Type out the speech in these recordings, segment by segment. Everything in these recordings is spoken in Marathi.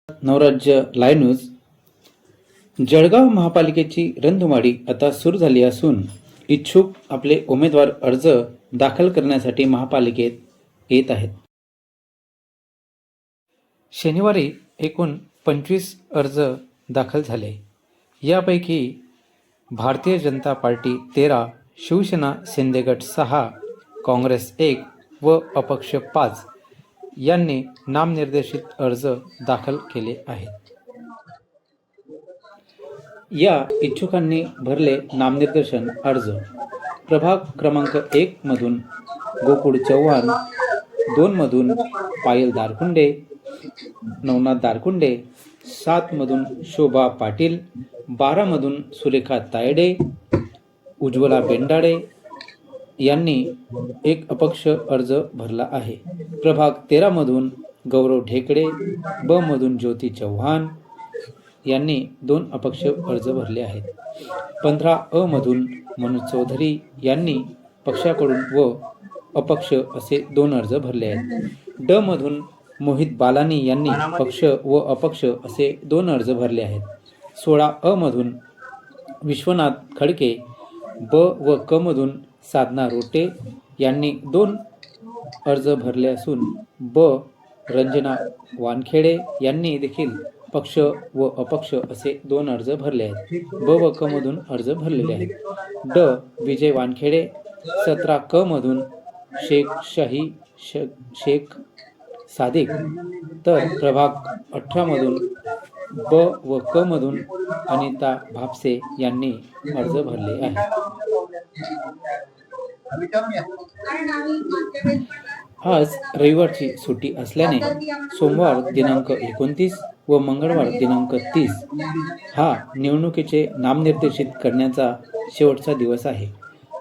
नवराज्य लाईव्ह न्यूज. जळगाव महापालिकेची रणधुमाळी आता सुरू झाली असून इच्छुक आपले उमेदवार अर्ज दाखल करण्यासाठी महापालिकेत येत आहेत. शनिवारी एकूण 25 अर्ज दाखल झाले. यापैकी भारतीय जनता पार्टी 13, शिवसेना शिंदे गट 6, काँग्रेस 1 व अपक्ष 5 यांनी नामनिर्देशित अर्ज दाखल केले आहेत. या इच्छुकांनी भरले नामनिर्देशन अर्ज. प्रभाग क्रमांक 1 मधून गोकुळ चव्हाण, 2 मधून पायल दारकुंडे, नवनाथ दारकुंडे, 7 मधून शोभा पाटील, 12 मधून सुरेखा तायडे, उज्ज्वला बेंडाडे यांनी एक अपक्ष अर्ज भरला आहे. प्रभाग 13 मधून गौरव ढेकळे, ब मधून ज्योती चव्हाण यांनी 2 अपक्ष अर्ज भरले आहेत. 15 अ मधून मनोज चौधरी यांनी पक्षाकडून व अपक्ष असे 2 अर्ज भरले आहेत. ड मधून मोहित बालानी यांनी पक्ष व अपक्ष असे 2 अर्ज भरले आहेत. 16 अ मधून विश्वनाथ खडके, ब व क मधून साधना रोटे यांनी 2 अर्ज भरले असून ब रंजना वानखेडे यांनी देखील पक्ष व अपक्ष असे 2 अर्ज भरले आहेत. ब व क मधून अर्ज भरलेले आहेत. ड विजय वानखेडे, 17 क मधून शेख शाही शेख सादिक, तर प्रभाग 18 मधून ब व क मधून अनिता भापसे यांनी अर्ज भरले आहे. आज रविवारची सुट्टी असल्याने सोमवार दिनांक 29 व मंगळवार दिनांक 30 हा निवडणुकीचे नामनिर्देशित करण्याचा शेवटचा दिवस आहे.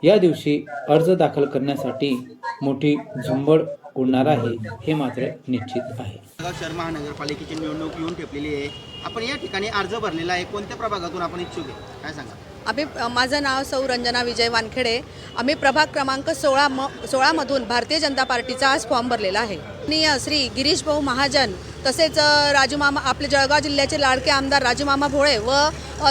या दिवशी अर्ज दाखल करण्यासाठी मोठी झुंबड उडणार आहे हे मात्र निश्चित आहे. शहर महानगरपालिकेची निवडणूक येऊन ठेपलेली आहे. आपण या ठिकाणी अर्ज भरलेला आहे. कोणत्या प्रभागातून आपण इच्छुक आहे काय सांगा? माझं नाव सौ रंजना विजय वानखेडे. आम्ही प्रभाग क्रमांक 16 मधून भारतीय जनता पार्टीचा आज फॉर्म भरलेला आहे. आणि श्री गिरीश भाऊ महाजन तसेच राजू मामा, आपले जळगाव जिल्ह्याचे लाडके आमदार राजू मामा भोळे व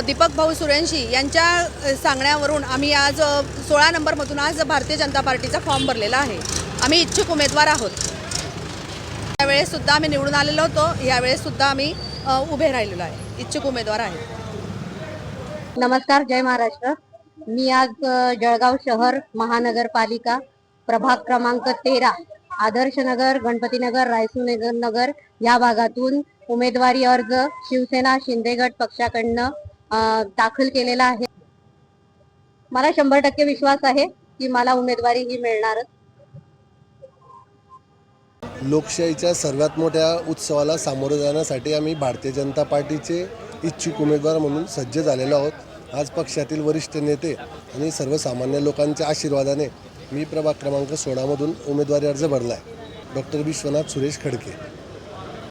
दीपक भाऊ सुरेंशी यांच्या सांगण्यावरून आम्ही आज 16 नंबरमधून आज भारतीय जनता पार्टीचा फॉर्म भरलेला आहे. आम्ही इच्छुक उमेदवार आहोत. यावेळेससुद्धा आम्ही निवडून आलेलो होतो. यावेळेससुद्धा आम्ही उभे राहिलेलो आहे. इच्छुक उमेदवार आहे. नमस्कार, जय महाराष्ट्र. मी आज जळगाव शहर महानगरपालिका प्रभाग क्रमांक 13 आदर्शनगर, गणपतीनगर, रायसूनगर नगर या भागातून उमेदवारी अर्ज शिवसेना शिंदे गट पक्षाकडनं दाखल केलेला आहे. मला 100% विश्वास आहे की मला उमेदवारी ही मिळणारच. लोकशाहीच्या सर्वात मोठ्या उत्सवाला सामोरं जाण्यासाठी आम्ही भारतीय जनता पार्टीचे इच्छुक उमेदवार म्हणून सज्ज झालेलो आहोत. आज पक्षातील वरिष्ठ नेते आणि सर्वसामान्य लोकांच्या आशीर्वादाने मी प्रभाग क्रमांक 16 मधून उमेदवारी अर्ज भरला आहे. डॉक्टर विश्वनाथ सुरेश खडके.